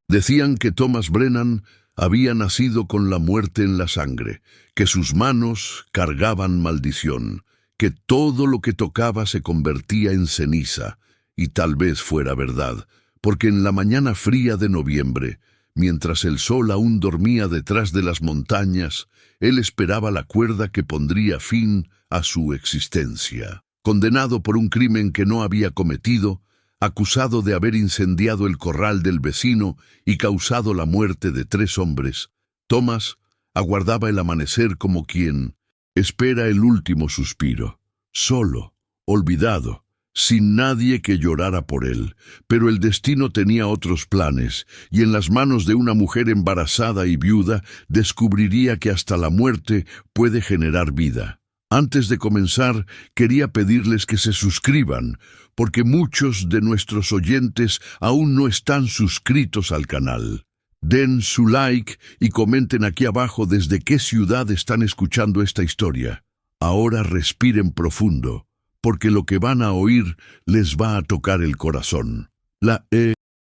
Decían que Thomas Brennan había nacido con la muerte en la sangre, que sus manos cargaban maldición, que todo lo que tocaba se convertía en ceniza, y tal vez fuera verdad, porque en la mañana fría de noviembre, mientras el sol aún dormía detrás de las montañas, él esperaba la cuerda que pondría fin a su existencia. Condenado por un crimen que no había cometido, acusado de haber incendiado el corral del vecino y causado la muerte de 3 hombres, Thomas aguardaba el amanecer como quien espera el último suspiro, solo, olvidado, sin nadie que llorara por él. Pero el destino tenía otros planes, y en las manos de una mujer embarazada y viuda descubriría que hasta la muerte puede generar vida. Antes de comenzar, quería pedirles que se suscriban, porque muchos de nuestros oyentes aún no están suscritos al canal. Den su like y comenten aquí abajo desde qué ciudad están escuchando esta historia. Ahora respiren profundo, porque lo que van a oír les va a tocar el corazón. La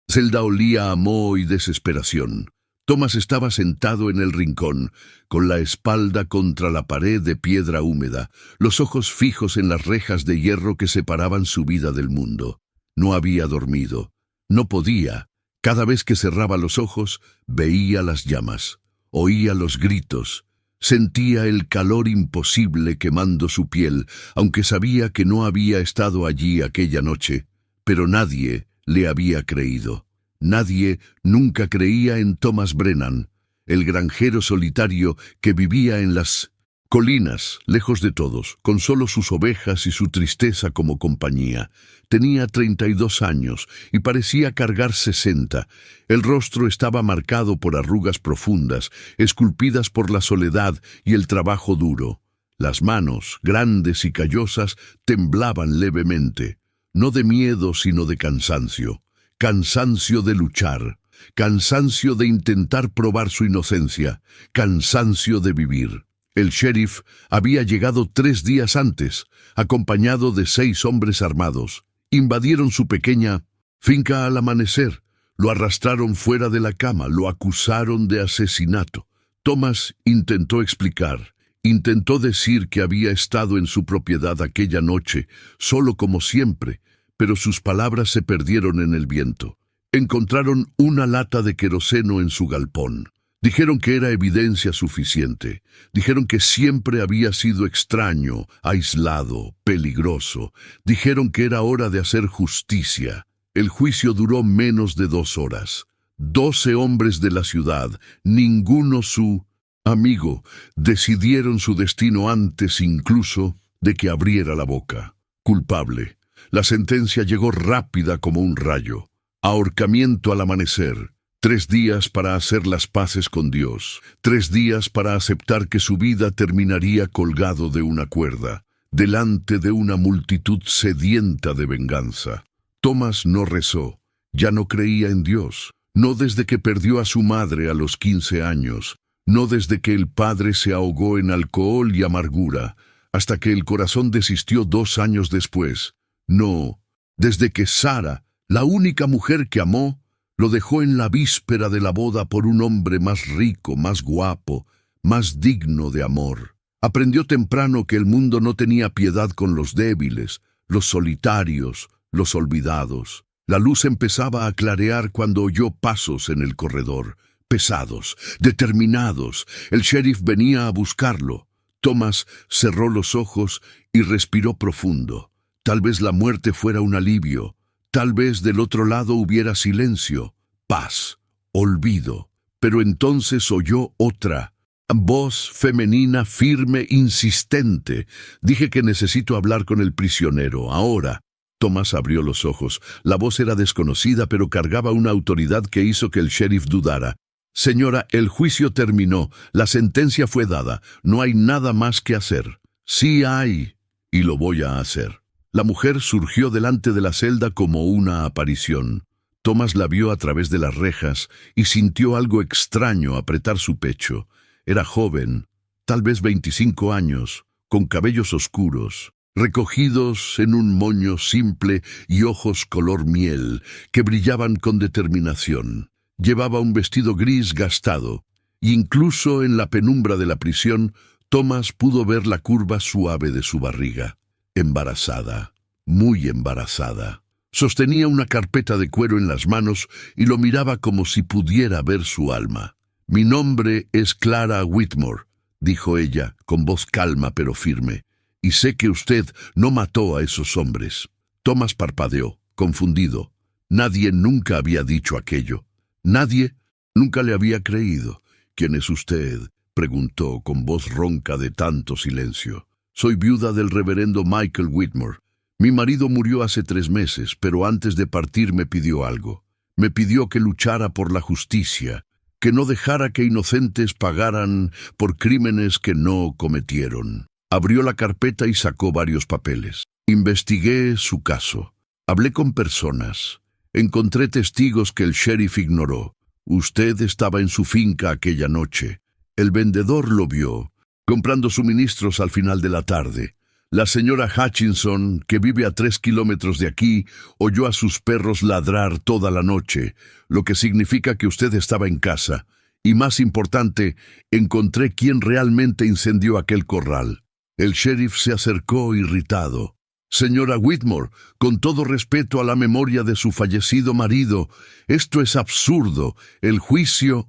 celda olía a moho y desesperación. Thomas estaba sentado en el rincón, con la espalda contra la pared de piedra húmeda, los ojos fijos en las rejas de hierro que separaban su vida del mundo. No había dormido. No podía. Cada vez que cerraba los ojos, veía las llamas, oía los gritos, sentía el calor imposible quemando su piel, aunque sabía que no había estado allí aquella noche, pero nadie le había creído. Nadie nunca creía en Thomas Brennan, el granjero solitario que vivía en las colinas, lejos de todos, con solo sus ovejas y su tristeza como compañía. Tenía 32 años y parecía cargar 60. El rostro estaba marcado por arrugas profundas, esculpidas por la soledad y el trabajo duro. Las manos, grandes y callosas, temblaban levemente, no de miedo sino de cansancio. Cansancio de luchar, cansancio de intentar probar su inocencia, cansancio de vivir. El sheriff había llegado 3 días antes, acompañado de 6 hombres armados. Invadieron su pequeña finca al amanecer, lo arrastraron fuera de la cama, lo acusaron de asesinato. Thomas intentó explicar, intentó decir que había estado en su propiedad aquella noche, solo como siempre, pero sus palabras se perdieron en el viento. Encontraron una lata de queroseno en su galpón. Dijeron que era evidencia suficiente. Dijeron que siempre había sido extraño, aislado, peligroso. Dijeron que era hora de hacer justicia. El juicio duró menos de 2 horas. 12 hombres de la ciudad, ninguno su amigo, decidieron su destino antes incluso de que abriera la boca. Culpable. La sentencia llegó rápida como un rayo. Ahorcamiento al amanecer. 3 días para hacer las paces con Dios. 3 días para aceptar que su vida terminaría colgado de una cuerda, delante de una multitud sedienta de venganza. Thomas no rezó. Ya no creía en Dios. No desde que perdió a su madre a los 15 años. No desde que el padre se ahogó en alcohol y amargura, hasta que el corazón desistió 2 años después. No, desde que Sara, la única mujer que amó, lo dejó en la víspera de la boda por un hombre más rico, más guapo, más digno de amor. Aprendió temprano que el mundo no tenía piedad con los débiles, los solitarios, los olvidados. La luz empezaba a clarear cuando oyó pasos en el corredor, pesados, determinados. El sheriff venía a buscarlo. Thomas cerró los ojos y respiró profundo. Tal vez la muerte fuera un alivio. Tal vez del otro lado hubiera silencio, paz, olvido. Pero entonces oyó otra voz femenina, firme, insistente. Dije que necesito hablar con el prisionero, ahora. Thomas abrió los ojos. La voz era desconocida, pero cargaba una autoridad que hizo que el sheriff dudara. Señora, el juicio terminó. La sentencia fue dada. No hay nada más que hacer. Sí hay, y lo voy a hacer. La mujer surgió delante de la celda como una aparición. Thomas la vio a través de las rejas y sintió algo extraño apretar su pecho. Era joven, tal vez 25 años, con cabellos oscuros, recogidos en un moño simple y ojos color miel, que brillaban con determinación. Llevaba un vestido gris gastado, e incluso en la penumbra de la prisión, Thomas pudo ver la curva suave de su barriga. Embarazada, muy embarazada. Sostenía una carpeta de cuero en las manos y lo miraba como si pudiera ver su alma. «Mi nombre es Clara Whitmore», dijo ella, con voz calma pero firme, «y sé que usted no mató a esos hombres». Thomas parpadeó, confundido. Nadie nunca había dicho aquello. Nadie nunca le había creído. «¿Quién es usted?», preguntó con voz ronca de tanto silencio. «Soy viuda del reverendo Michael Whitmore. Mi marido murió hace 3 meses, pero antes de partir me pidió algo. Me pidió que luchara por la justicia, que no dejara que inocentes pagaran por crímenes que no cometieron». Abrió la carpeta y sacó varios papeles. «Investigué su caso. Hablé con personas. Encontré testigos que el sheriff ignoró. Usted estaba en su finca aquella noche. El vendedor lo vio, comprando suministros al final de la tarde. La señora Hutchinson, que vive a 3 kilómetros de aquí, oyó a sus perros ladrar toda la noche, lo que significa que usted estaba en casa. Y más importante, encontré quién realmente incendió aquel corral». El sheriff se acercó irritado. «Señora Whitmore, con todo respeto a la memoria de su fallecido marido, esto es absurdo. El juicio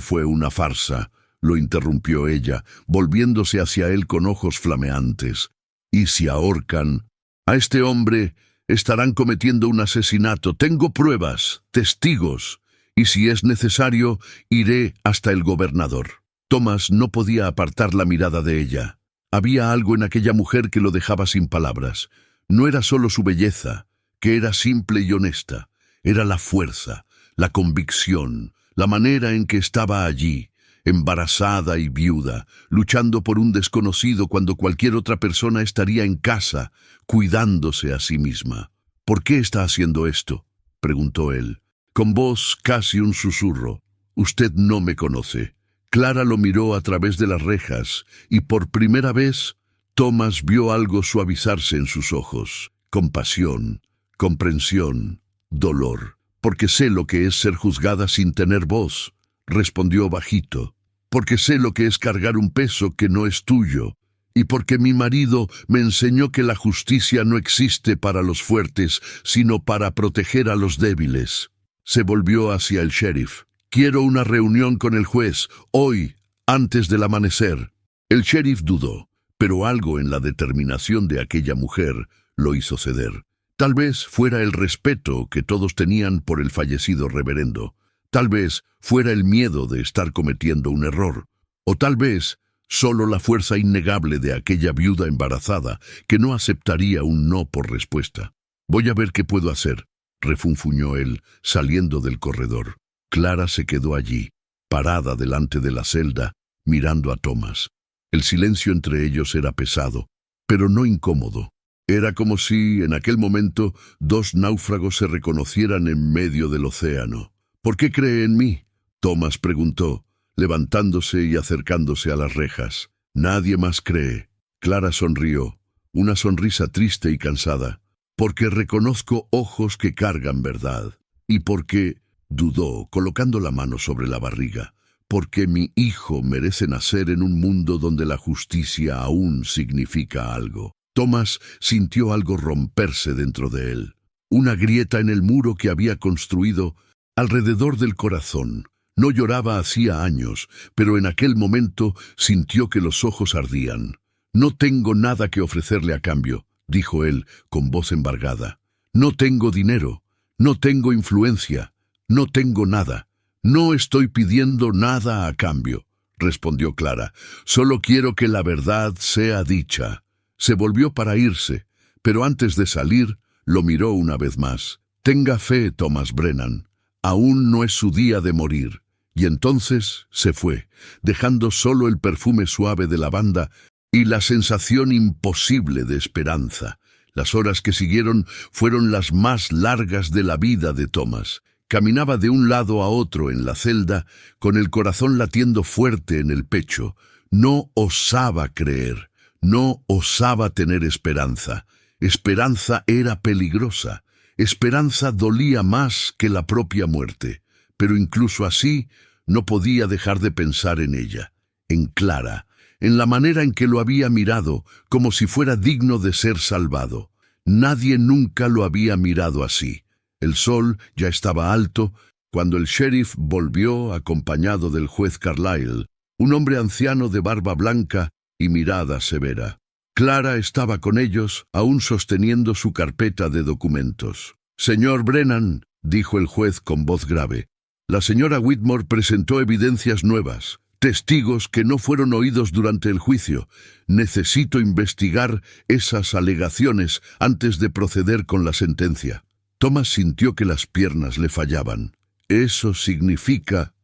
fue una farsa», lo interrumpió ella, volviéndose hacia él con ojos flameantes. «Y si ahorcan a este hombre, estarán cometiendo un asesinato. Tengo pruebas, testigos, y si es necesario, iré hasta el gobernador». Thomas no podía apartar la mirada de ella. Había algo en aquella mujer que lo dejaba sin palabras. No era solo su belleza, que era simple y honesta. Era la fuerza, la convicción, la manera en que estaba allí, embarazada y viuda, luchando por un desconocido cuando cualquier otra persona estaría en casa, cuidándose a sí misma. «¿Por qué está haciendo esto?», preguntó él, con voz casi un susurro. «Usted no me conoce». Clara lo miró a través de las rejas, y por primera vez Thomas vio algo suavizarse en sus ojos. Compasión, comprensión, dolor. «Porque sé lo que es ser juzgada sin tener voz», respondió bajito. «Porque sé lo que es cargar un peso que no es tuyo. Y porque mi marido me enseñó que la justicia no existe para los fuertes, sino para proteger a los débiles». Se volvió hacia el sheriff. «Quiero una reunión con el juez, hoy, antes del amanecer». El sheriff dudó, pero algo en la determinación de aquella mujer lo hizo ceder. Tal vez fuera el respeto que todos tenían por el fallecido reverendo. Tal vez fuera el miedo de estar cometiendo un error. O tal vez solo la fuerza innegable de aquella viuda embarazada que no aceptaría un no por respuesta. «Voy a ver qué puedo hacer», refunfuñó él, saliendo del corredor. Clara se quedó allí, parada delante de la celda, mirando a Thomas. El silencio entre ellos era pesado, pero no incómodo. Era como si, en aquel momento, 2 náufragos se reconocieran en medio del océano. «¿Por qué cree en mí?», Thomas preguntó, levantándose y acercándose a las rejas. «Nadie más cree». Clara sonrió, una sonrisa triste y cansada. «Porque reconozco ojos que cargan verdad. Y porque», dudó, colocando la mano sobre la barriga, «porque mi hijo merece nacer en un mundo donde la justicia aún significa algo». Thomas sintió algo romperse dentro de él. Una grieta en el muro que había construido alrededor del corazón. No lloraba hacía años, pero en aquel momento sintió que los ojos ardían. «No tengo nada que ofrecerle a cambio», dijo él con voz embargada. «No tengo dinero, no tengo influencia, no tengo nada. No estoy pidiendo nada a cambio», respondió Clara. «Solo quiero que la verdad sea dicha». Se volvió para irse, pero antes de salir, lo miró una vez más. «Tenga fe, Thomas Brennan. Aún no es su día de morir». Y entonces se fue, dejando solo el perfume suave de lavanda y la sensación imposible de esperanza. Las horas que siguieron fueron las más largas de la vida de Thomas. Caminaba de un lado a otro en la celda, con el corazón latiendo fuerte en el pecho. No osaba creer, no osaba tener esperanza. Esperanza era peligrosa. Esperanza dolía más que la propia muerte. pero incluso así no podía dejar de pensar en ella, en Clara, en la manera en que lo había mirado, como si fuera digno de ser salvado. Nadie nunca lo había mirado así. El sol ya estaba alto cuando el sheriff volvió acompañado del juez Carlyle, un hombre anciano de barba blanca y mirada severa. Clara estaba con ellos, aún sosteniendo su carpeta de documentos. «Señor Brennan», dijo el juez con voz grave, «la señora Whitmore presentó evidencias nuevas, testigos que no fueron oídos durante el juicio. Necesito investigar esas alegaciones antes de proceder con la sentencia». Thomas sintió que las piernas le fallaban. «Eso significa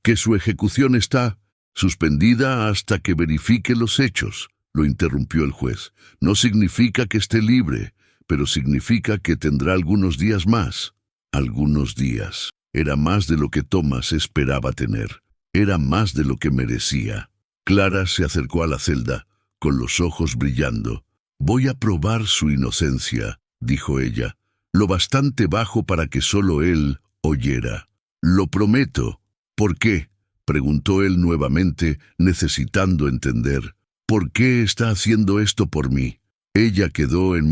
que su ejecución está suspendida hasta que verifique los hechos», lo interrumpió el juez. «No significa que esté libre, pero significa que tendrá algunos días más». Algunos días. Era más de lo que Thomas esperaba tener. Era más de lo que merecía. Clara se acercó a la celda, con los ojos brillando. «Voy a probar su inocencia», dijo ella, lo bastante bajo para que solo él oyera. «Lo prometo». «¿Por qué?», preguntó él nuevamente, necesitando entender. «¿Por qué está haciendo esto por mí?». Ella quedó en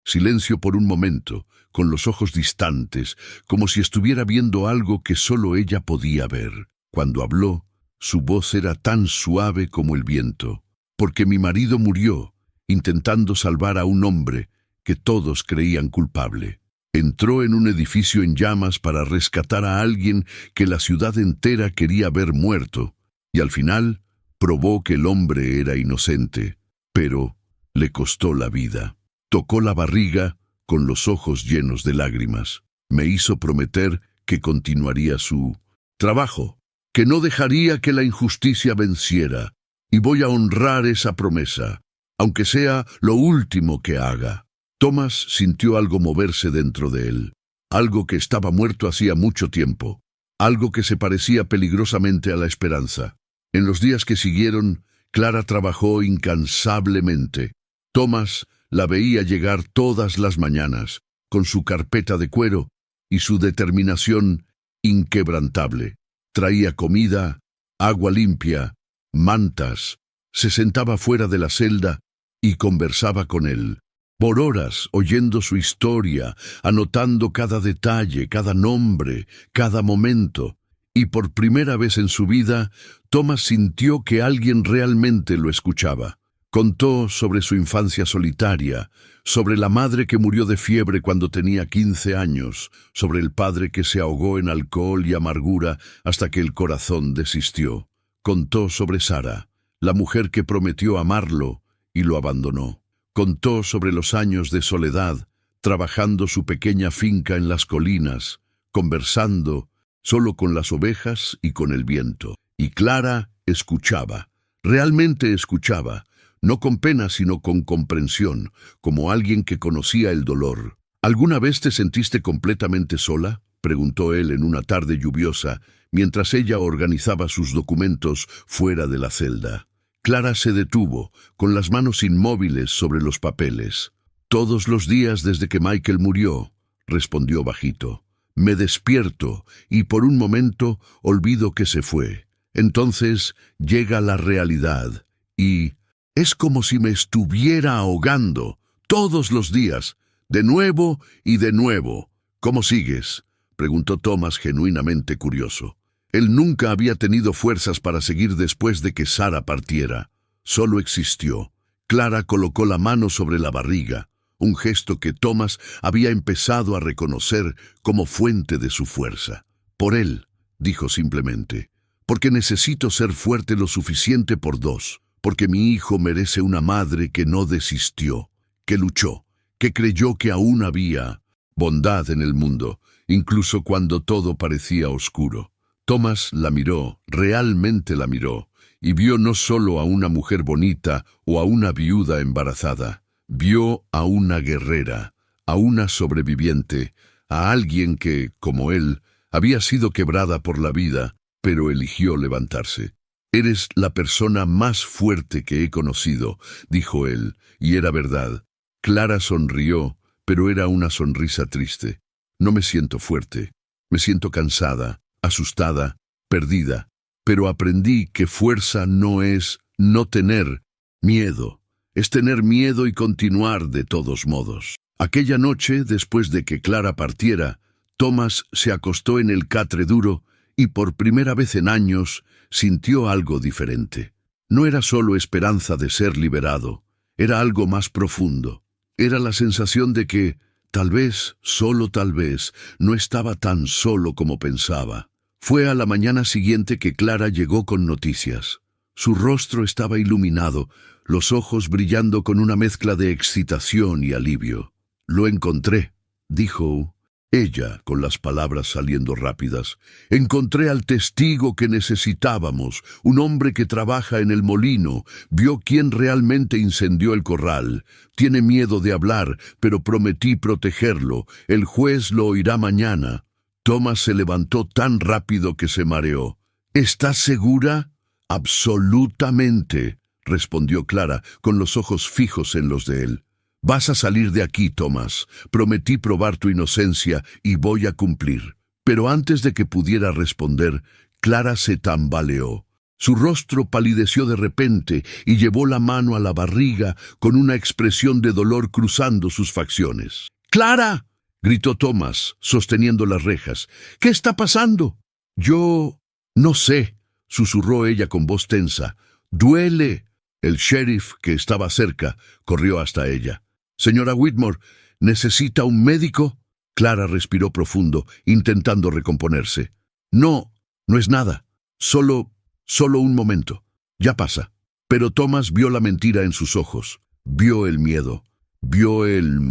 silencio por un momento, con los ojos distantes, como si estuviera viendo algo que solo ella podía ver. Cuando habló, su voz era tan suave como el viento. «Porque mi marido murió, intentando salvar a un hombre que todos creían culpable. Entró en un edificio en llamas para rescatar a alguien que la ciudad entera quería ver muerto, y al final probó que el hombre era inocente, pero le costó la vida. Tocó la barriga con los ojos llenos de lágrimas. Me hizo prometer que continuaría su trabajo, que no dejaría que la injusticia venciera, y voy a honrar esa promesa, aunque sea lo último que haga». Thomas sintió algo moverse dentro de él, algo que estaba muerto hacía mucho tiempo, algo que se parecía peligrosamente a la esperanza. En los días que siguieron, Clara trabajó incansablemente. Thomas la veía llegar todas las mañanas, con su carpeta de cuero y su determinación inquebrantable. Traía comida, agua limpia, mantas, se sentaba fuera de la celda y conversaba con él. Por horas, oyendo su historia, anotando cada detalle, cada nombre, cada momento. Y por primera vez en su vida, Thomas sintió que alguien realmente lo escuchaba. Contó sobre su infancia solitaria, sobre la madre que murió de fiebre cuando tenía 15 años, sobre el padre que se ahogó en alcohol y amargura hasta que el corazón desistió. Contó sobre Sara, la mujer que prometió amarlo y lo abandonó. Contó sobre los años de soledad, trabajando su pequeña finca en las colinas, conversando solo con las ovejas y con el viento. Y Clara escuchaba, realmente escuchaba, no con pena sino con comprensión, como alguien que conocía el dolor. «¿Alguna vez te sentiste completamente sola?», preguntó él en una tarde lluviosa, mientras ella organizaba sus documentos fuera de la celda. Clara se detuvo, con las manos inmóviles sobre los papeles. «Todos los días desde que Michael murió», respondió bajito. «Me despierto y por un momento olvido que se fue. Entonces llega la realidad y es como si me estuviera ahogando todos los días, de nuevo y de nuevo». «¿Cómo sigues?», preguntó Thomas genuinamente curioso. Él nunca había tenido fuerzas para seguir después de que Sara partiera. Solo existió. Clara colocó la mano sobre la barriga, un gesto que Thomas había empezado a reconocer como fuente de su fuerza. «Por él», dijo simplemente, «porque necesito ser fuerte lo suficiente por dos, porque mi hijo merece una madre que no desistió, que luchó, que creyó que aún había bondad en el mundo, incluso cuando todo parecía oscuro». Thomas la miró, realmente la miró, y vio no solo a una mujer bonita o a una viuda embarazada, vio a una guerrera, a una sobreviviente, a alguien que, como él, había sido quebrada por la vida, pero eligió levantarse. «Eres la persona más fuerte que he conocido», dijo él, y era verdad. Clara sonrió, pero era una sonrisa triste. «No me siento fuerte. Me siento cansada, asustada, perdida, pero aprendí que fuerza no es no tener miedo, es tener miedo y continuar de todos modos. Aquella noche, después de que Clara partiera, Thomas se acostó en el catre duro y por primera vez en años sintió algo diferente. No era solo esperanza de ser liberado, era algo más profundo. Era la sensación de que, tal vez, solo tal vez, no estaba tan solo como pensaba. Fue a la mañana siguiente que Clara llegó con noticias. Su rostro estaba iluminado, los ojos brillando con una mezcla de excitación y alivio. «Lo encontré», dijo ella, con las palabras saliendo rápidas. «Encontré al testigo que necesitábamos, un hombre que trabaja en el molino, vio quién realmente incendió el corral. Tiene miedo de hablar, pero prometí protegerlo. El juez lo oirá mañana». Thomas se levantó tan rápido que se mareó. «¿Estás segura?» «Absolutamente», respondió Clara, con los ojos fijos en los de él. «Vas a salir de aquí, Thomas. Prometí probar tu inocencia y voy a cumplir». Pero antes de que pudiera responder, Clara se tambaleó. Su rostro palideció de repente y llevó la mano a la barriga con una expresión de dolor cruzando sus facciones. «¡Clara!», gritó Thomas, sosteniendo las rejas. «¿Qué está pasando?» «Yo no sé», susurró ella con voz tensa. «Duele». El sheriff, que estaba cerca, corrió hasta ella. «Señora Whitmore, ¿necesita un médico?» Clara respiró profundo, intentando recomponerse. «No, no es nada. Solo un momento. Ya pasa». Pero Thomas vio la mentira en sus ojos. Vio el miedo. Vio el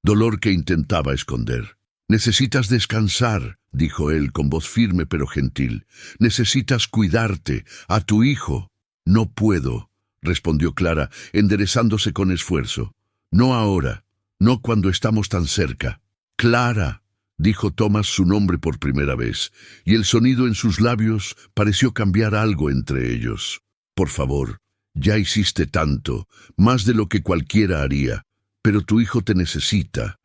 dolor que intentaba esconder. «Necesitas descansar», dijo él con voz firme pero gentil. «Necesitas cuidarte, a tu hijo». «No puedo», respondió Clara, enderezándose con esfuerzo. «No ahora, no cuando estamos tan cerca». «Clara», dijo Thomas su nombre por primera vez, y el sonido en sus labios pareció cambiar algo entre ellos. «Por favor, ya hiciste tanto, más de lo que cualquiera haría, pero tu hijo te necesita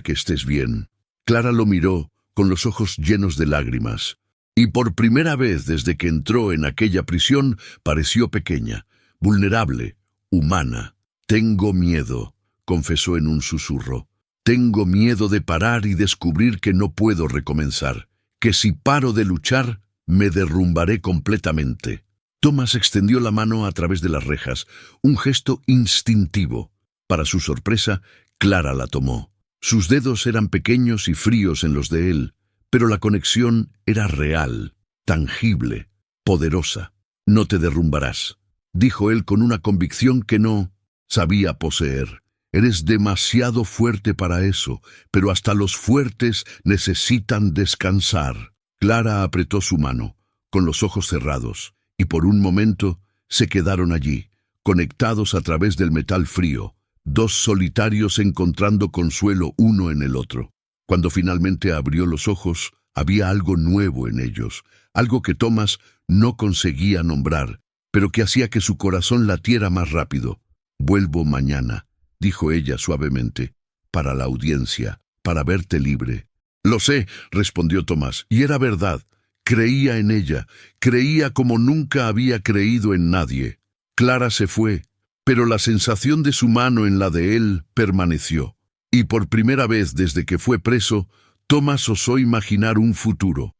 que estés bien». Clara lo miró, con los ojos llenos de lágrimas, y por primera vez desde que entró en aquella prisión pareció pequeña, vulnerable, humana. «Tengo miedo», confesó en un susurro. «Tengo miedo de parar y descubrir que no puedo recomenzar, que si paro de luchar, me derrumbaré completamente». Thomas extendió la mano a través de las rejas, un gesto instintivo. Para su sorpresa, Clara la tomó. Sus dedos eran pequeños y fríos en los de él, pero la conexión era real, tangible, poderosa. «No te derrumbarás», dijo él con una convicción que no sabía poseer. «Eres demasiado fuerte para eso, pero hasta los fuertes necesitan descansar». Clara apretó su mano, con los ojos cerrados, y por un momento se quedaron allí, conectados a través del metal frío, dos solitarios encontrando consuelo uno en el otro. Cuando finalmente abrió los ojos, había algo nuevo en ellos, algo que Thomas no conseguía nombrar, pero que hacía que su corazón latiera más rápido. «Vuelvo mañana», dijo ella suavemente, «para la audiencia, para verte libre». «Lo sé», respondió Thomas, y era verdad. Creía en ella, creía como nunca había creído en nadie. Clara se fue, pero la sensación de su mano en la de él permaneció. Y por primera vez desde que fue preso, Thomas osó imaginar un futuro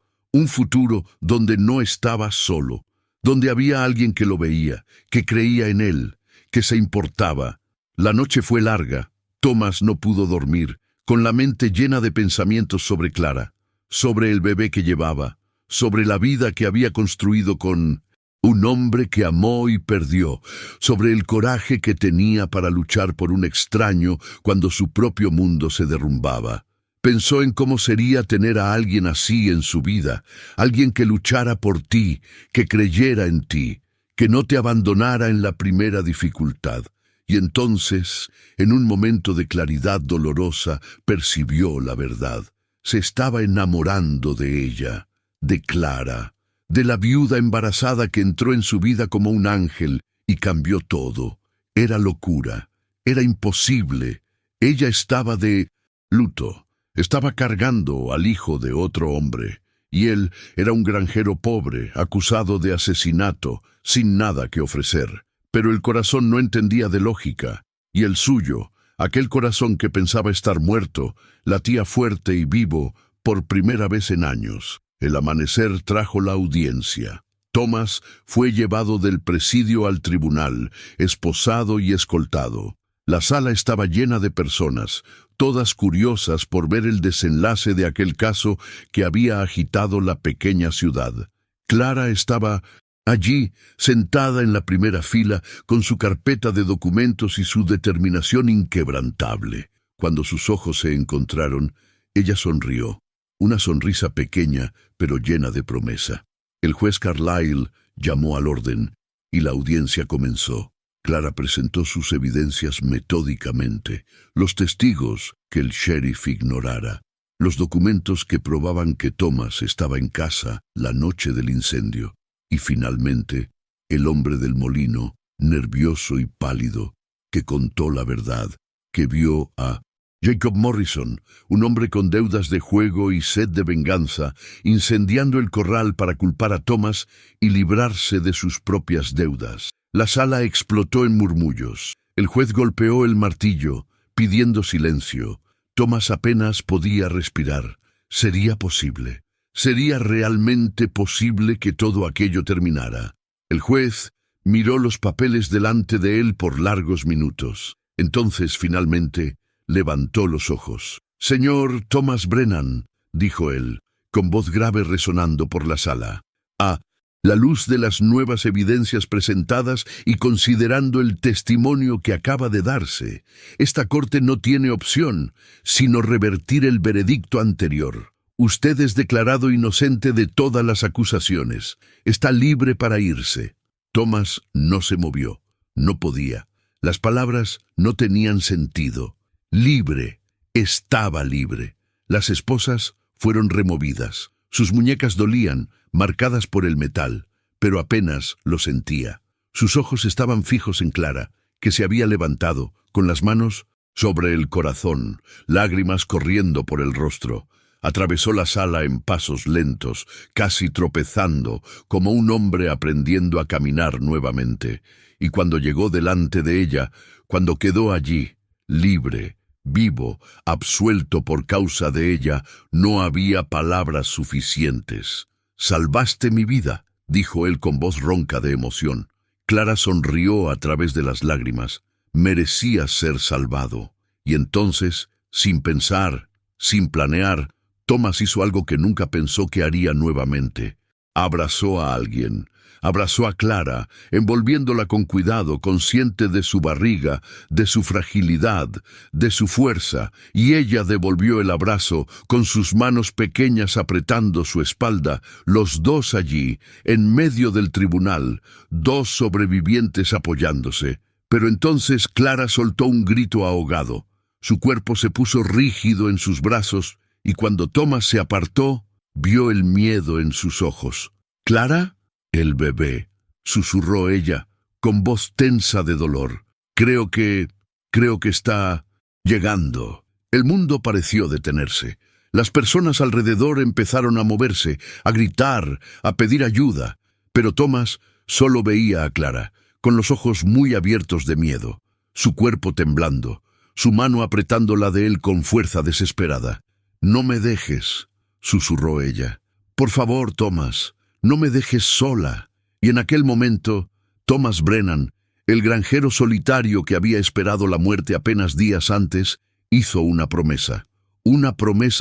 donde no estaba solo, donde había alguien que lo veía, que creía en él, que se importaba. La noche fue larga. Thomas no pudo dormir, con la mente llena de pensamientos sobre Clara, sobre el bebé que llevaba, sobre la vida que había construido con un hombre que amó y perdió, sobre el coraje que tenía para luchar por un extraño cuando su propio mundo se derrumbaba. Pensó en cómo sería tener a alguien así en su vida, alguien que luchara por ti, que creyera en ti, que no te abandonara en la primera dificultad. Y entonces, en un momento de claridad dolorosa, percibió la verdad. Se estaba enamorando de ella, de Clara, de la viuda embarazada que entró en su vida como un ángel y cambió todo. Era locura, era imposible. Ella estaba de luto. Estaba cargando al hijo de otro hombre, y él era un granjero pobre, acusado de asesinato, sin nada que ofrecer. Pero el corazón no entendía de lógica, y el suyo, aquel corazón que pensaba estar muerto, latía fuerte y vivo por primera vez en años. El amanecer trajo la audiencia. Thomas fue llevado del presidio al tribunal, esposado y escoltado. La sala estaba llena de personas, todas curiosas por ver el desenlace de aquel caso que había agitado la pequeña ciudad. Clara estaba allí, sentada en la primera fila, con su carpeta de documentos y su determinación inquebrantable. Cuando sus ojos se encontraron, ella sonrió, una sonrisa pequeña, pero llena de promesa. El juez Carlyle llamó al orden, y la audiencia comenzó. Clara presentó sus evidencias metódicamente, los testigos que el sheriff ignorara, los documentos que probaban que Thomas estaba en casa la noche del incendio, y finalmente, el hombre del molino, nervioso y pálido, que contó la verdad, que vio a Jacob Morrison, un hombre con deudas de juego y sed de venganza, incendiando el corral para culpar a Thomas y librarse de sus propias deudas. La sala explotó en murmullos. El juez golpeó el martillo, pidiendo silencio. Thomas apenas podía respirar. ¿Sería posible? ¿Sería realmente posible que todo aquello terminara? El juez miró los papeles delante de él por largos minutos. Entonces, finalmente, levantó los ojos. «Señor Thomas Brennan», dijo él, con voz grave resonando por la sala. «A la luz de las nuevas evidencias presentadas y considerando el testimonio que acaba de darse, esta corte no tiene opción, sino revertir el veredicto anterior. Usted es declarado inocente de todas las acusaciones. Está libre para irse». Thomas no se movió. No podía. Las palabras no tenían sentido. Libre. Estaba libre. Las esposas fueron removidas. Sus muñecas dolían, marcadas por el metal, pero apenas lo sentía. Sus ojos estaban fijos en Clara, que se había levantado, con las manos sobre el corazón, lágrimas corriendo por el rostro. Atravesó la sala en pasos lentos, casi tropezando, como un hombre aprendiendo a caminar nuevamente. Y cuando llegó delante de ella, cuando quedó allí, libre, vivo, absuelto por causa de ella, no había palabras suficientes. «Salvaste mi vida», dijo él con voz ronca de emoción. Clara sonrió a través de las lágrimas. Merecía ser salvado. Y entonces, sin pensar, sin planear, Thomas hizo algo que nunca pensó que haría nuevamente. Abrazó a alguien. Abrazó a Clara, envolviéndola con cuidado, consciente de su barriga, de su fragilidad, de su fuerza, y ella devolvió el abrazo, con sus manos pequeñas apretando su espalda, los dos allí, en medio del tribunal, dos sobrevivientes apoyándose. Pero entonces Clara soltó un grito ahogado. Su cuerpo se puso rígido en sus brazos, y cuando Thomas se apartó, vio el miedo en sus ojos. «¿Clara?» «El bebé», susurró ella, con voz tensa de dolor. Creo que está llegando». El mundo pareció detenerse. Las personas alrededor empezaron a moverse, a gritar, a pedir ayuda. Pero Thomas solo veía a Clara, con los ojos muy abiertos de miedo, su cuerpo temblando, su mano apretando la de él con fuerza desesperada. «No me dejes», susurró ella. «Por favor, Thomas, no me dejes sola». Y en aquel momento, Thomas Brennan, el granjero solitario que había esperado la muerte apenas días antes, hizo una promesa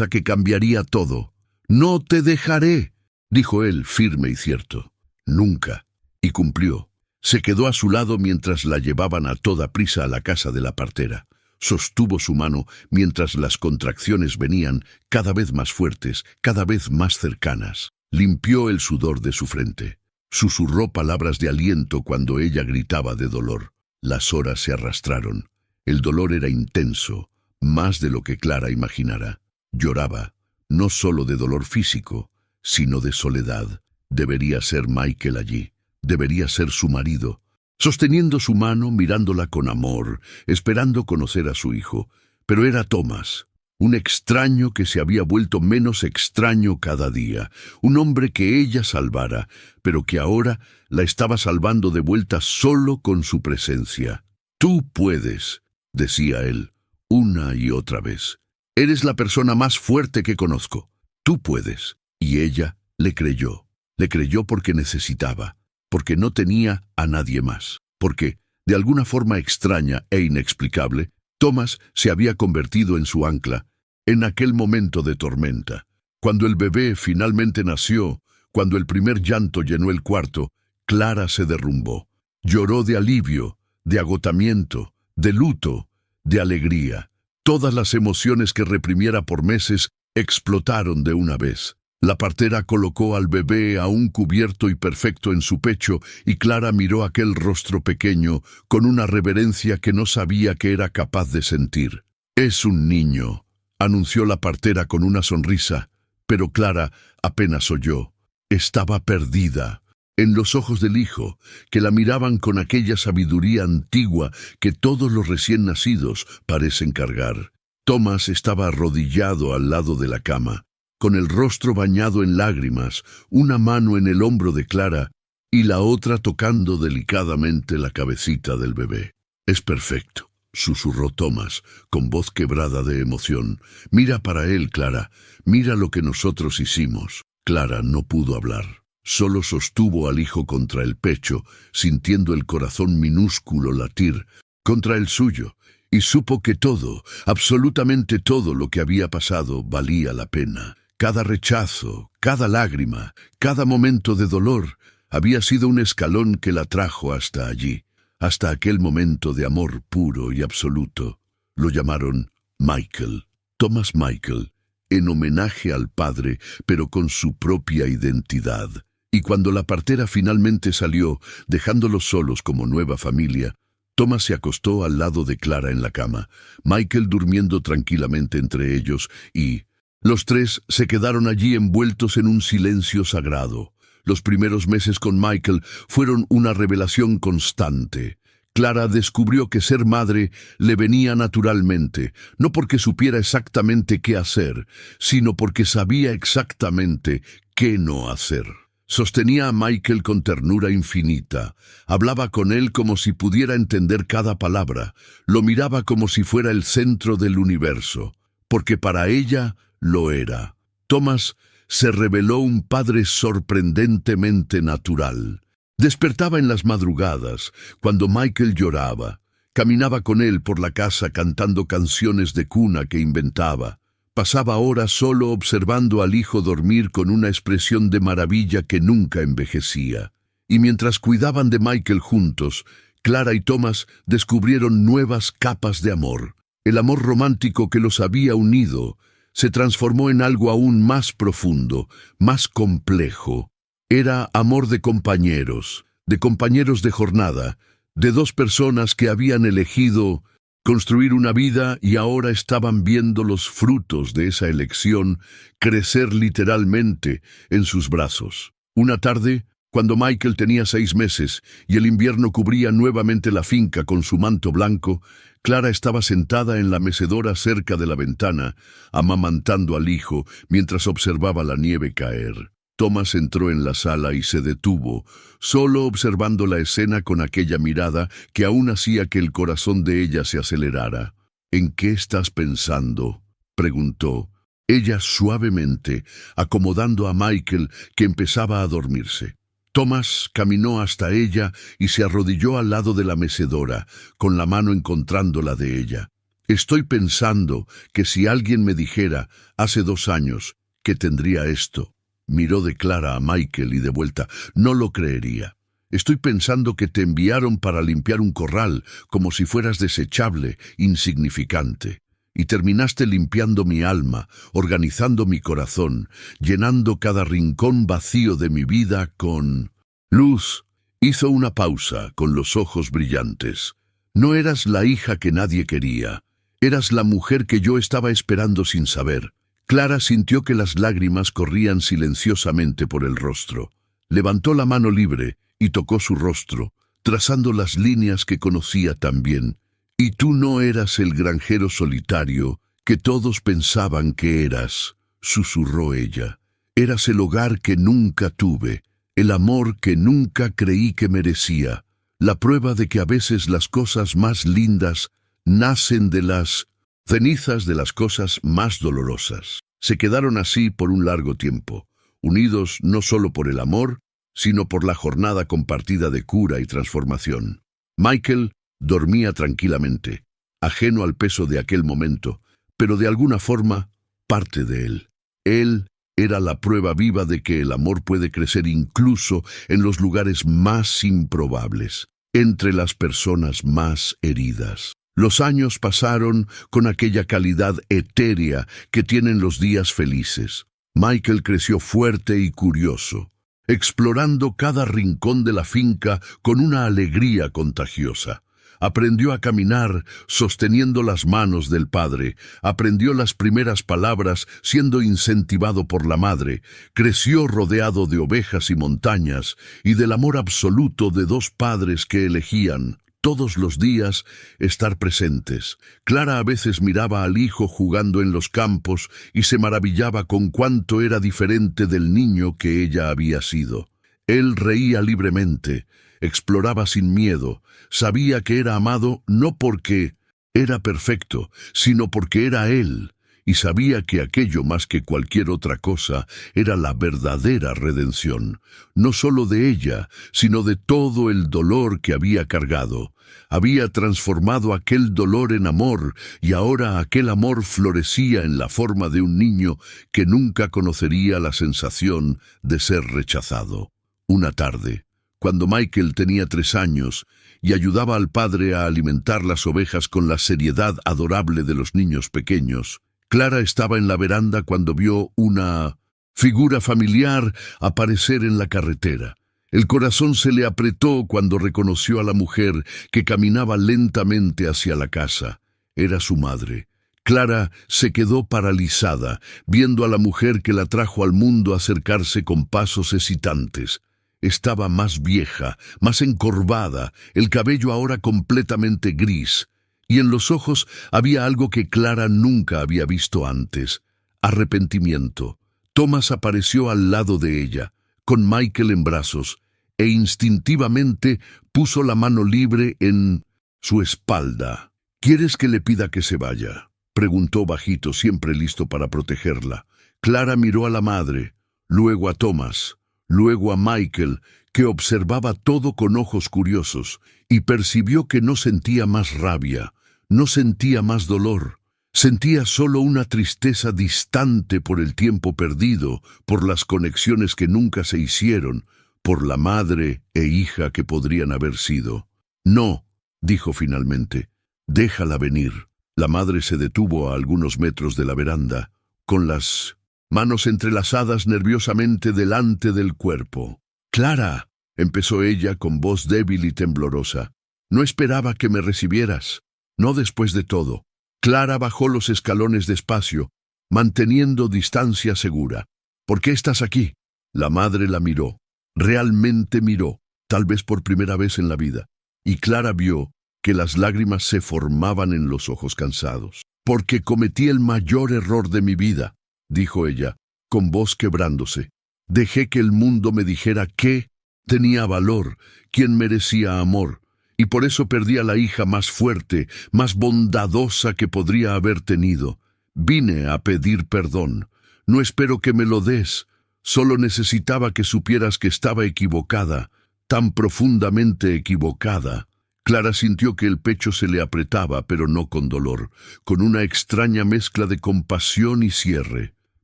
que cambiaría todo. «No te dejaré», dijo él, firme y cierto. «Nunca». Y cumplió. Se quedó a su lado mientras la llevaban a toda prisa a la casa de la partera. Sostuvo su mano mientras las contracciones venían cada vez más fuertes, cada vez más cercanas. Limpió el sudor de su frente. Susurró palabras de aliento cuando ella gritaba de dolor. Las horas se arrastraron. El dolor era intenso, más de lo que Clara imaginara. Lloraba, no solo de dolor físico, sino de soledad. Debería ser Michael allí. Debería ser su marido, sosteniendo su mano, mirándola con amor, esperando conocer a su hijo. Pero era Thomas. Un extraño que se había vuelto menos extraño cada día, un hombre que ella salvara, pero que ahora la estaba salvando de vuelta solo con su presencia. «Tú puedes», decía él, una y otra vez. «Eres la persona más fuerte que conozco. Tú puedes». Y ella le creyó. Le creyó porque necesitaba, porque no tenía a nadie más, porque, de alguna forma extraña e inexplicable, Thomas se había convertido en su ancla, en aquel momento de tormenta. Cuando el bebé finalmente nació, cuando el primer llanto llenó el cuarto, Clara se derrumbó. Lloró de alivio, de agotamiento, de luto, de alegría. Todas las emociones que reprimiera por meses explotaron de una vez. La partera colocó al bebé aún cubierto y perfecto en su pecho, y Clara miró aquel rostro pequeño con una reverencia que no sabía que era capaz de sentir. «Es un niño», anunció la partera con una sonrisa, pero Clara apenas oyó. Estaba perdida. En los ojos del hijo, que la miraban con aquella sabiduría antigua que todos los recién nacidos parecen cargar. Thomas estaba arrodillado al lado de la cama, con el rostro bañado en lágrimas, una mano en el hombro de Clara y la otra tocando delicadamente la cabecita del bebé. «Es perfecto», susurró Thomas, con voz quebrada de emoción. «Mira para él, Clara, mira lo que nosotros hicimos». Clara no pudo hablar. Solo sostuvo al hijo contra el pecho, sintiendo el corazón minúsculo latir contra el suyo, y supo que todo, absolutamente todo lo que había pasado valía la pena. Cada rechazo, cada lágrima, cada momento de dolor había sido un escalón que la trajo hasta allí, hasta aquel momento de amor puro y absoluto. Lo llamaron Michael, Thomas Michael, en homenaje al padre, pero con su propia identidad. Y cuando la partera finalmente salió, dejándolos solos como nueva familia, Thomas se acostó al lado de Clara en la cama, Michael durmiendo tranquilamente entre ellos, y los tres se quedaron allí envueltos en un silencio sagrado. Los primeros meses con Michael fueron una revelación constante. Clara descubrió que ser madre le venía naturalmente, no porque supiera exactamente qué hacer, sino porque sabía exactamente qué no hacer. Sostenía a Michael con ternura infinita, hablaba con él como si pudiera entender cada palabra, lo miraba como si fuera el centro del universo, porque para ella lo era. Thomas se reveló un padre sorprendentemente natural. Despertaba en las madrugadas, cuando Michael lloraba. Caminaba con él por la casa cantando canciones de cuna que inventaba. Pasaba horas solo observando al hijo dormir con una expresión de maravilla que nunca envejecía. Y mientras cuidaban de Michael juntos, Clara y Thomas descubrieron nuevas capas de amor. El amor romántico que los había unido se transformó en algo aún más profundo, más complejo. Era amor de compañeros de jornada, de dos personas que habían elegido construir una vida y ahora estaban viendo los frutos de esa elección crecer literalmente en sus brazos. Una tarde, cuando Michael tenía 6 meses y el invierno cubría nuevamente la finca con su manto blanco, Clara estaba sentada en la mecedora cerca de la ventana, amamantando al hijo mientras observaba la nieve caer. Thomas entró en la sala y se detuvo, solo observando la escena con aquella mirada que aún hacía que el corazón de ella se acelerara. «¿En qué estás pensando?», preguntó, ella suavemente, acomodando a Michael, que empezaba a dormirse. Thomas caminó hasta ella y se arrodilló al lado de la mecedora, con la mano encontrando la de ella. «Estoy pensando que si alguien me dijera, hace 2 años, que tendría esto». Miró de Clara a Michael y de vuelta. «No lo creería. Estoy pensando que te enviaron para limpiar un corral, como si fueras desechable, insignificante. Y terminaste limpiando mi alma, organizando mi corazón, llenando cada rincón vacío de mi vida con luz». Hizo una pausa, con los ojos brillantes. «No eras la hija que nadie quería. Eras la mujer que yo estaba esperando sin saber». Clara sintió que las lágrimas corrían silenciosamente por el rostro. Levantó la mano libre y tocó su rostro, trazando las líneas que conocía tan bien. «Y tú no eras el granjero solitario que todos pensaban que eras, susurró ella. Eras el hogar que nunca tuve, el amor que nunca creí que merecía, la prueba de que a veces las cosas más lindas nacen de las cenizas de las cosas más dolorosas. Se quedaron así por un largo tiempo, unidos no solo por el amor, sino por la jornada compartida de cura y transformación. Michael dormía tranquilamente, ajeno al peso de aquel momento, pero de alguna forma parte de él. Él era la prueba viva de que el amor puede crecer incluso en los lugares más improbables, entre las personas más heridas. Los años pasaron con aquella calidad etérea que tienen los días felices. Michael creció fuerte y curioso, explorando cada rincón de la finca con una alegría contagiosa. Aprendió a caminar sosteniendo las manos del padre, aprendió las primeras palabras siendo incentivado por la madre, creció rodeado de ovejas y montañas y del amor absoluto de dos padres que elegían todos los días estar presentes. Clara a veces miraba al hijo jugando en los campos y se maravillaba con cuánto era diferente del niño que ella había sido. Él reía libremente, exploraba sin miedo, sabía que era amado no porque era perfecto, sino porque era él, y sabía que aquello más que cualquier otra cosa era la verdadera redención, no solo de ella, sino de todo el dolor que había cargado. Había transformado aquel dolor en amor, y ahora aquel amor florecía en la forma de un niño que nunca conocería la sensación de ser rechazado. Una tarde, cuando Michael tenía 3 años y ayudaba al padre a alimentar las ovejas con la seriedad adorable de los niños pequeños, Clara estaba en la veranda cuando vio una figura familiar aparecer en la carretera. El corazón se le apretó cuando reconoció a la mujer que caminaba lentamente hacia la casa. Era su madre. Clara se quedó paralizada, viendo a la mujer que la trajo al mundo acercarse con pasos hesitantes. Estaba más vieja, más encorvada, el cabello ahora completamente gris, y en los ojos había algo que Clara nunca había visto antes: arrepentimiento. Thomas apareció al lado de ella, con Michael en brazos, e instintivamente puso la mano libre en su espalda. «¿Quieres que le pida que se vaya?», preguntó bajito, siempre listo para protegerla. Clara miró a la madre, luego a Thomas, luego a Michael, que observaba todo con ojos curiosos, y percibió que no sentía más rabia, no sentía más dolor. Sentía solo una tristeza distante por el tiempo perdido, por las conexiones que nunca se hicieron, por la madre e hija que podrían haber sido. «No», dijo finalmente, «déjala venir». La madre se detuvo a algunos metros de la veranda, con las manos entrelazadas nerviosamente delante del cuerpo. «Clara», empezó ella con voz débil y temblorosa, «no esperaba que me recibieras, no después de todo». Clara bajó los escalones despacio, manteniendo distancia segura. «¿Por qué estás aquí?». La madre la miró, realmente miró, tal vez por primera vez en la vida, y Clara vio que las lágrimas se formaban en los ojos cansados. «Porque cometí el mayor error de mi vida», dijo ella, con voz quebrándose. «Dejé que el mundo me dijera qué tenía valor, quién merecía amor, y por eso perdí a la hija más fuerte, más bondadosa que podría haber tenido. Vine a pedir perdón. No espero que me lo des. Solo necesitaba que supieras que estaba equivocada, tan profundamente equivocada». Clara sintió que el pecho se le apretaba, pero no con dolor, con una extraña mezcla de compasión y cierre.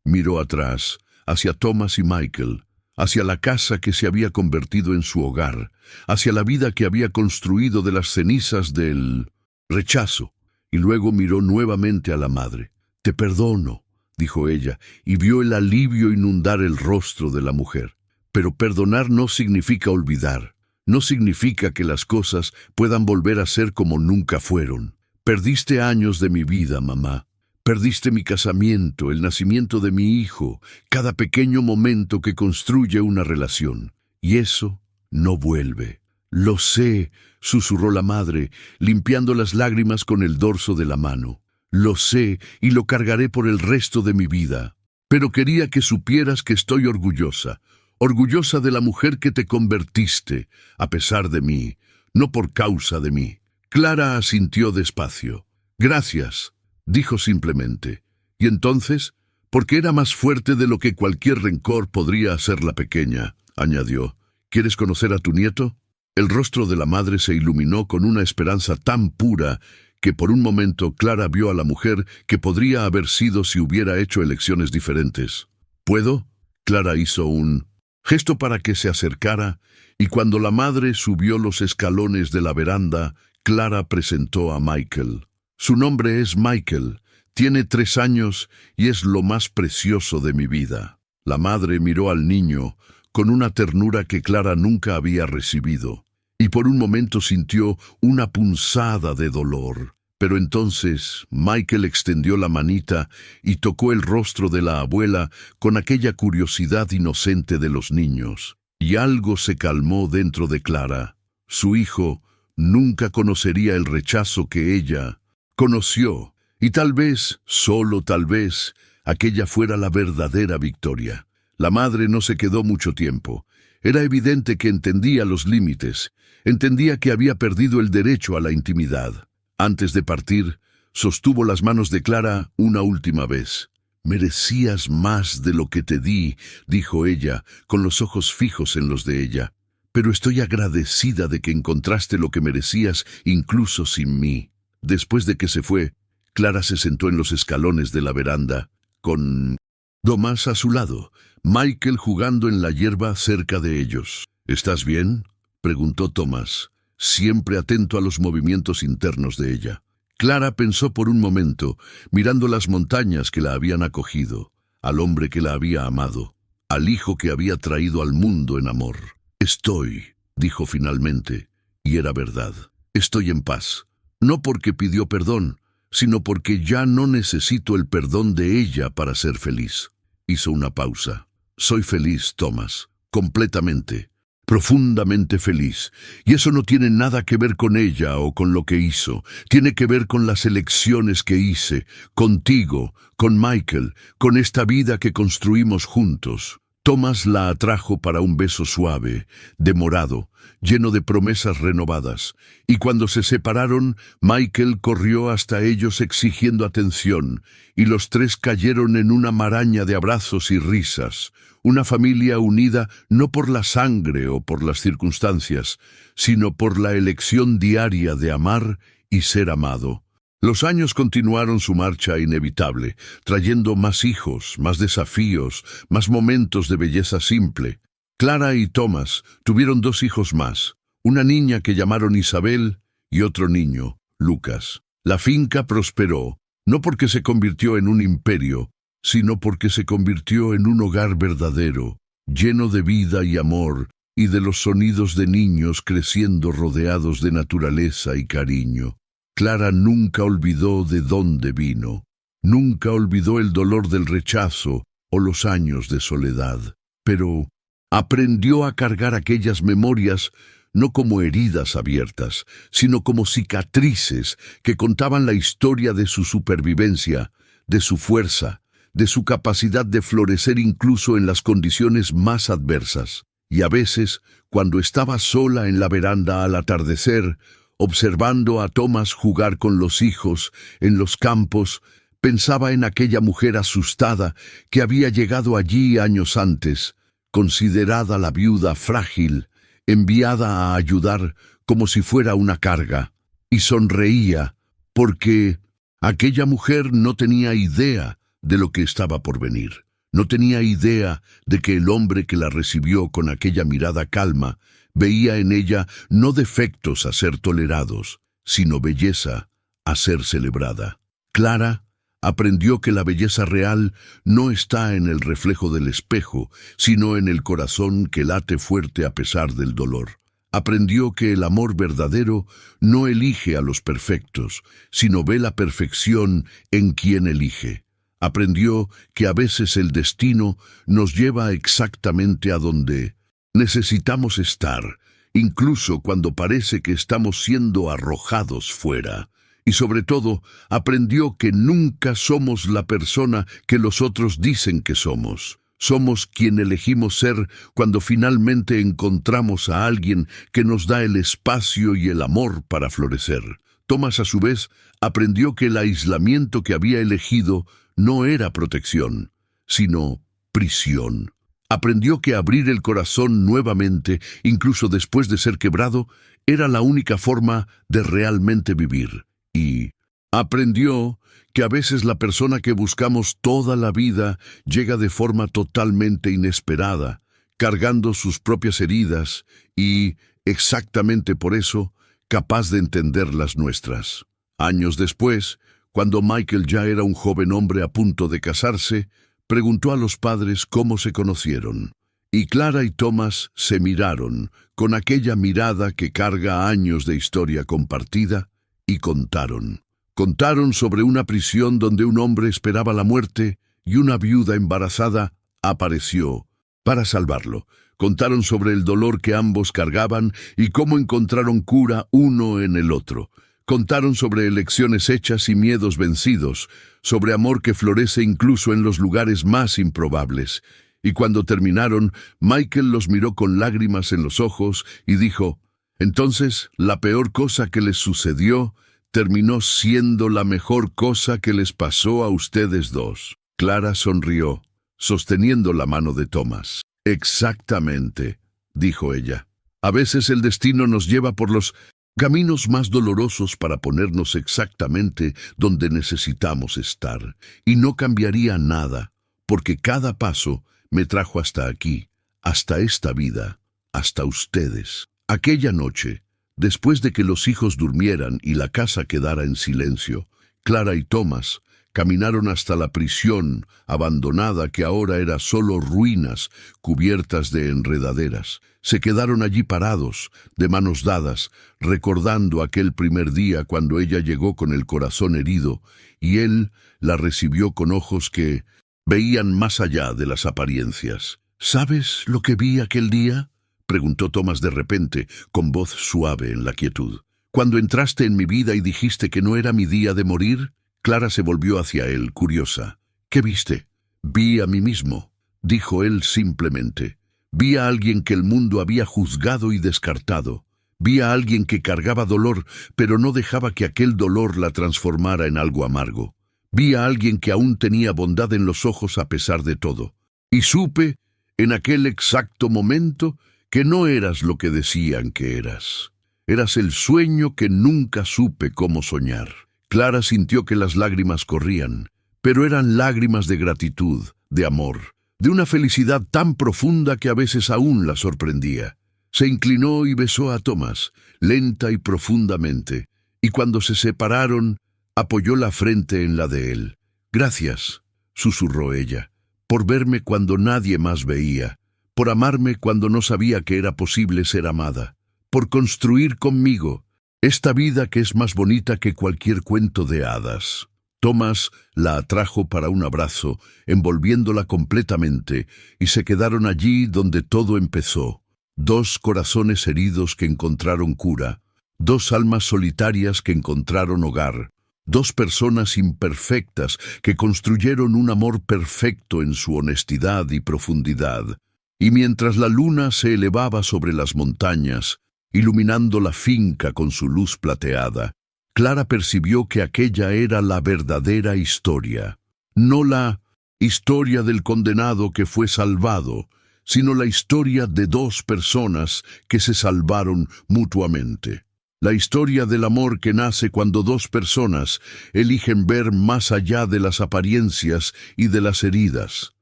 Miró atrás, hacia Thomas y Michael, hacia la casa que se había convertido en su hogar, hacia la vida que había construido de las cenizas del rechazo, y luego miró nuevamente a la madre. «Te perdono», dijo ella, y vio el alivio inundar el rostro de la mujer. Pero perdonar no significa olvidar. No significa que las cosas puedan volver a ser como nunca fueron. «Perdiste años de mi vida, mamá. Perdiste mi casamiento, el nacimiento de mi hijo, cada pequeño momento que construye una relación. Y eso no vuelve». «Lo sé», susurró la madre, limpiando las lágrimas con el dorso de la mano. Lo sé y lo cargaré por el resto de mi vida. Pero quería que supieras que estoy orgullosa, orgullosa de la mujer que te convertiste, a pesar de mí, no por causa de mí. Clara asintió despacio. Gracias, dijo simplemente. Y entonces, porque era más fuerte de lo que cualquier rencor podría hacer la pequeña, añadió, ¿quieres conocer a tu nieto? El rostro de la madre se iluminó con una esperanza tan pura que por un momento Clara vio a la mujer que podría haber sido si hubiera hecho elecciones diferentes. ¿Puedo? Clara hizo un gesto para que se acercara, y cuando la madre subió los escalones de la veranda, Clara presentó a Michael. Su nombre es Michael, tiene 3 años y es lo más precioso de mi vida. La madre miró al niño con una ternura que Clara nunca había recibido, y por un momento sintió una punzada de dolor. Pero entonces Michael extendió la manita y tocó el rostro de la abuela con aquella curiosidad inocente de los niños. Y algo se calmó dentro de Clara. Su hijo nunca conocería el rechazo que ella conoció, y tal vez, solo tal vez, aquella fuera la verdadera victoria. La madre no se quedó mucho tiempo. Era evidente que entendía los límites, entendía que había perdido el derecho a la intimidad. Antes de partir, sostuvo las manos de Clara una última vez. «Merecías más de lo que te di», dijo ella, con los ojos fijos en los de ella. «Pero estoy agradecida de que encontraste lo que merecías incluso sin mí». Después de que se fue, Clara se sentó en los escalones de la veranda, con Tomás a su lado, Michael jugando en la hierba cerca de ellos. «¿Estás bien?», preguntó Tomás, siempre atento a los movimientos internos de ella. Clara pensó por un momento, mirando las montañas que la habían acogido, al hombre que la había amado, al hijo que había traído al mundo en amor. «Estoy», dijo finalmente, y era verdad. «Estoy en paz. No porque pidió perdón, sino porque ya no necesito el perdón de ella para ser feliz». Hizo una pausa. «Soy feliz, Tomás, completamente, profundamente feliz, y eso no tiene nada que ver con ella o con lo que hizo. Tiene que ver con las elecciones que hice, contigo, con Michael, con esta vida que construimos juntos». Tomás la atrajo para un beso suave, demorado, lleno de promesas renovadas, y cuando se separaron, Michael corrió hasta ellos exigiendo atención, y los tres cayeron en una maraña de abrazos y risas, una familia unida no por la sangre o por las circunstancias, sino por la elección diaria de amar y ser amado. Los años continuaron su marcha inevitable, trayendo más hijos, más desafíos, más momentos de belleza simple. Clara y Tomás tuvieron 2 hijos más, una niña que llamaron Isabel y otro niño, Lucas. La finca prosperó, no porque se convirtió en un imperio, sino porque se convirtió en un hogar verdadero, lleno de vida y amor, y de los sonidos de niños creciendo rodeados de naturaleza y cariño. Clara nunca olvidó de dónde vino, nunca olvidó el dolor del rechazo o los años de soledad, pero aprendió a cargar aquellas memorias no como heridas abiertas, sino como cicatrices que contaban la historia de su supervivencia, de su fuerza, de su capacidad de florecer incluso en las condiciones más adversas. Y a veces, cuando estaba sola en la veranda al atardecer, observando a Tomás jugar con los hijos en los campos, pensaba en aquella mujer asustada que había llegado allí años antes, considerada la viuda frágil, enviada a ayudar como si fuera una carga, y sonreía porque aquella mujer no tenía idea de lo que estaba por venir. No tenía idea de que el hombre que la recibió con aquella mirada calma veía en ella no defectos a ser tolerados, sino belleza a ser celebrada. Clara aprendió que la belleza real no está en el reflejo del espejo, sino en el corazón que late fuerte a pesar del dolor. Aprendió que el amor verdadero no elige a los perfectos, sino ve la perfección en quien elige. Aprendió que a veces el destino nos lleva exactamente a donde necesitamos estar, incluso cuando parece que estamos siendo arrojados fuera. Y sobre todo, aprendió que nunca somos la persona que los otros dicen que somos. Somos quien elegimos ser cuando finalmente encontramos a alguien que nos da el espacio y el amor para florecer. Thomas, a su vez, aprendió que el aislamiento que había elegido no era protección, sino prisión. Aprendió que abrir el corazón nuevamente, incluso después de ser quebrado, era la única forma de realmente vivir. Y aprendió que a veces la persona que buscamos toda la vida llega de forma totalmente inesperada, cargando sus propias heridas y, exactamente por eso, capaz de entender las nuestras. Años después, cuando Michael ya era un joven hombre a punto de casarse, preguntó a los padres cómo se conocieron. Y Clara y Thomas se miraron con aquella mirada que carga años de historia compartida y contaron. Contaron sobre una prisión donde un hombre esperaba la muerte y una viuda embarazada apareció para salvarlo. Contaron sobre el dolor que ambos cargaban y cómo encontraron cura uno en el otro. Contaron sobre elecciones hechas y miedos vencidos, sobre amor que florece incluso en los lugares más improbables. Y cuando terminaron, Michael los miró con lágrimas en los ojos y dijo: «Entonces, la peor cosa que les sucedió terminó siendo la mejor cosa que les pasó a ustedes dos». Clara sonrió, sosteniendo la mano de Thomas. «Exactamente», dijo ella. «A veces el destino nos lleva por los caminos más dolorosos para ponernos exactamente donde necesitamos estar. Y no cambiaría nada, porque cada paso me trajo hasta aquí, hasta esta vida, hasta ustedes». Aquella noche, después de que los hijos durmieran y la casa quedara en silencio, Clara y Thomas caminaron hasta la prisión abandonada que ahora era solo ruinas cubiertas de enredaderas. Se quedaron allí parados, de manos dadas, recordando aquel primer día cuando ella llegó con el corazón herido y él la recibió con ojos que veían más allá de las apariencias. «¿Sabes lo que vi aquel día?», preguntó Thomas de repente, con voz suave en la quietud. «Cuando entraste en mi vida y dijiste que no era mi día de morir». Clara se volvió hacia él, curiosa. «¿Qué viste?» «Vi a mí mismo», dijo él simplemente. «Vi a alguien que el mundo había juzgado y descartado. Vi a alguien que cargaba dolor, pero no dejaba que aquel dolor la transformara en algo amargo. Vi a alguien que aún tenía bondad en los ojos a pesar de todo. Y supe, en aquel exacto momento, que no eras lo que decían que eras. Eras el sueño que nunca supe cómo soñar». Clara sintió que las lágrimas corrían, pero eran lágrimas de gratitud, de amor, de una felicidad tan profunda que a veces aún la sorprendía. Se inclinó y besó a Thomas, lenta y profundamente, y cuando se separaron, apoyó la frente en la de él. «Gracias», susurró ella, «por verme cuando nadie más veía, por amarme cuando no sabía que era posible ser amada, por construir conmigo esta vida que es más bonita que cualquier cuento de hadas». Thomas la atrajo para un abrazo, envolviéndola completamente, y se quedaron allí donde todo empezó. Dos corazones heridos que encontraron cura, dos almas solitarias que encontraron hogar, dos personas imperfectas que construyeron un amor perfecto en su honestidad y profundidad. Y mientras la luna se elevaba sobre las montañas, iluminando la finca con su luz plateada, Clara percibió que aquella era la verdadera historia. No la historia del condenado que fue salvado, sino la historia de dos personas que se salvaron mutuamente. La historia del amor que nace cuando dos personas eligen ver más allá de las apariencias y de las heridas,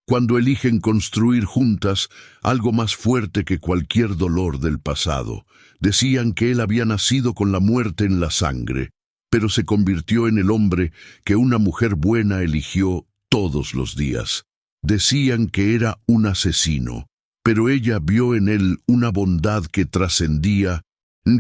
cuando eligen construir juntas algo más fuerte que cualquier dolor del pasado. Decían que él había nacido con la muerte en la sangre, pero se convirtió en el hombre que una mujer buena eligió todos los días. Decían que era un asesino, pero ella vio en él una bondad que trascendía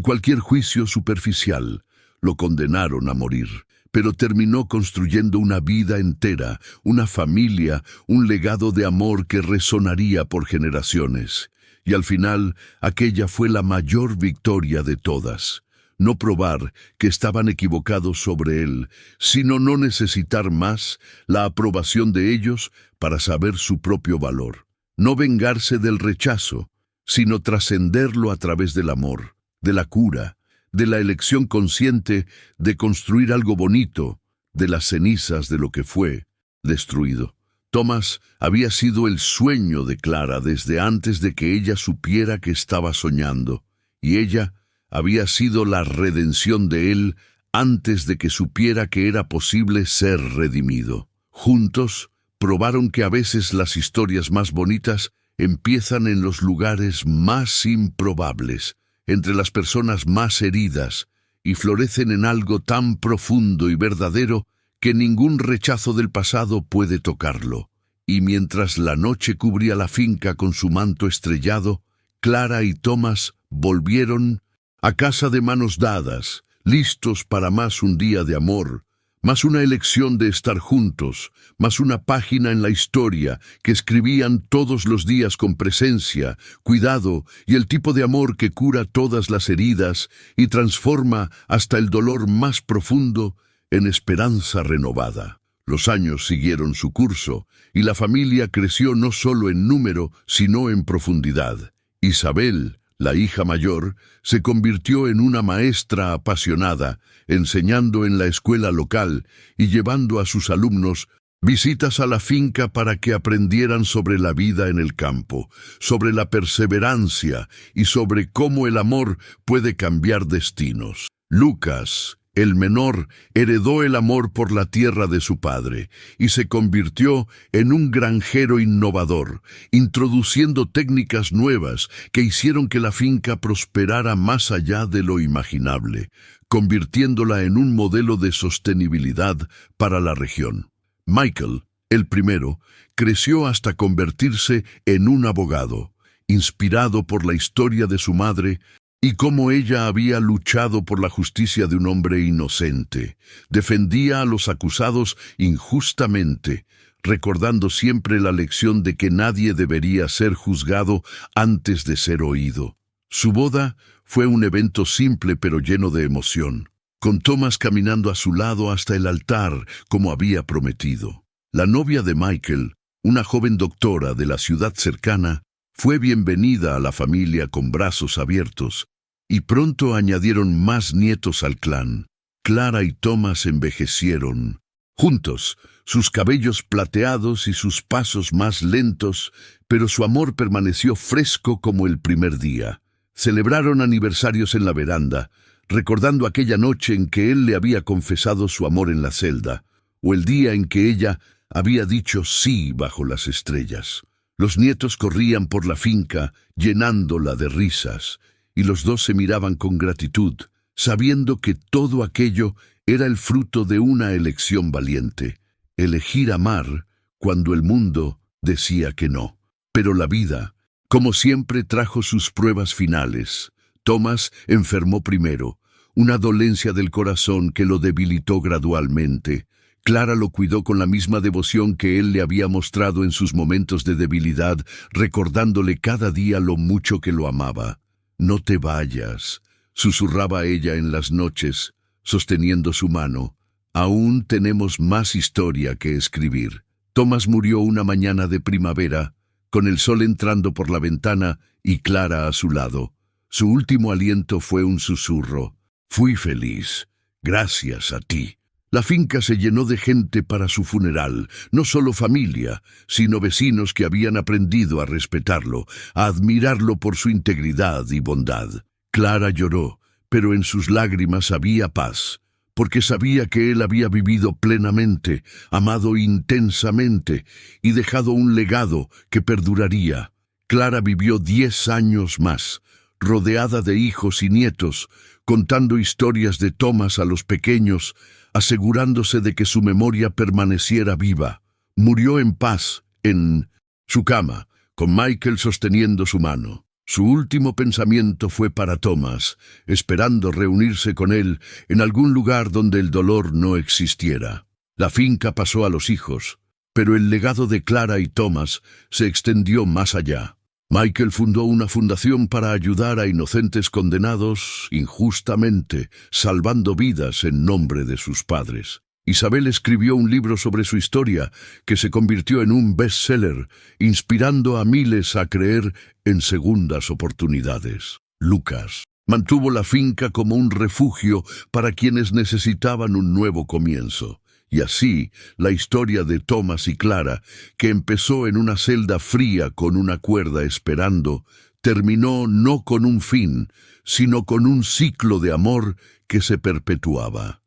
cualquier juicio superficial. Lo condenaron a morir, pero terminó construyendo una vida entera, una familia, un legado de amor que resonaría por generaciones. Y al final, aquella fue la mayor victoria de todas. no probar que estaban equivocados sobre él, sino no necesitar más la aprobación de ellos para saber su propio valor. No vengarse del rechazo, sino trascenderlo a través del amor, de la cura, de la elección consciente de construir algo bonito, de las cenizas de lo que fue destruido. Thomas había sido el sueño de Clara desde antes de que ella supiera que estaba soñando, y ella había sido la redención de él antes de que supiera que era posible ser redimido. Juntos, probaron que a veces las historias más bonitas empiezan en los lugares más improbables, entre las personas más heridas, y florecen en algo tan profundo y verdadero que ningún rechazo del pasado puede tocarlo. Y mientras la noche cubría la finca con su manto estrellado, Clara y Thomas volvieron a casa de manos dadas, listos para más un día de amor, más una elección de estar juntos, más una página en la historia que escribían todos los días con presencia, cuidado y el tipo de amor que cura todas las heridas y transforma hasta el dolor más profundo en esperanza renovada. Los años siguieron su curso y la familia creció no solo en número, sino en profundidad. Isabel, la hija mayor, se convirtió en una maestra apasionada, enseñando en la escuela local y llevando a sus alumnos visitas a la finca para que aprendieran sobre la vida en el campo, sobre la perseverancia y sobre cómo el amor puede cambiar destinos. Lucas, el menor, heredó el amor por la tierra de su padre y se convirtió en un granjero innovador, introduciendo técnicas nuevas que hicieron que la finca prosperara más allá de lo imaginable, convirtiéndola en un modelo de sostenibilidad para la región. Michael, el primero, creció hasta convertirse en un abogado, inspirado por la historia de su madre y cómo ella había luchado por la justicia de un hombre inocente. Defendía a los acusados injustamente, recordando siempre la lección de que nadie debería ser juzgado antes de ser oído. Su boda fue un evento simple pero lleno de emoción, con Thomas caminando a su lado hasta el altar como había prometido. La novia de Michael, una joven doctora de la ciudad cercana, fue bienvenida a la familia con brazos abiertos, y pronto añadieron más nietos al clan. Clara y Thomas envejecieron juntos, sus cabellos plateados y sus pasos más lentos, pero su amor permaneció fresco como el primer día. Celebraron aniversarios en la veranda, recordando aquella noche en que él le había confesado su amor en la celda, o el día en que ella había dicho sí bajo las estrellas. Los nietos corrían por la finca, llenándola de risas, y los dos se miraban con gratitud, sabiendo que todo aquello era el fruto de una elección valiente, elegir amar cuando el mundo decía que no. Pero la vida, como siempre, trajo sus pruebas finales. Thomas enfermó primero, una dolencia del corazón que lo debilitó gradualmente. Clara lo cuidó con la misma devoción que él le había mostrado en sus momentos de debilidad, recordándole cada día lo mucho que lo amaba. «No te vayas», susurraba ella en las noches, sosteniendo su mano. «Aún tenemos más historia que escribir». Thomas murió una mañana de primavera, con el sol entrando por la ventana y Clara a su lado. Su último aliento fue un susurro. «Fui feliz, gracias a ti». La finca se llenó de gente para su funeral, no solo familia, sino vecinos que habían aprendido a respetarlo, a admirarlo por su integridad y bondad. Clara lloró, pero en sus lágrimas había paz, porque sabía que él había vivido plenamente, amado intensamente y dejado un legado que perduraría. Clara vivió 10 años más, rodeada de hijos y nietos, contando historias de Thomas a los pequeños, asegurándose de que su memoria permaneciera viva. Murió en paz, en su cama, con Michael sosteniendo su mano. Su último pensamiento fue para Thomas, esperando reunirse con él en algún lugar donde el dolor no existiera. La finca pasó a los hijos, pero el legado de Clara y Thomas se extendió más allá. Michael fundó una fundación para ayudar a inocentes condenados injustamente, salvando vidas en nombre de sus padres. Isabel escribió un libro sobre su historia que se convirtió en un bestseller, inspirando a miles a creer en segundas oportunidades. Lucas mantuvo la finca como un refugio para quienes necesitaban un nuevo comienzo. Y así, la historia de Thomas y Clara, que empezó en una celda fría con una cuerda esperando, terminó no con un fin, sino con un ciclo de amor que se perpetuaba.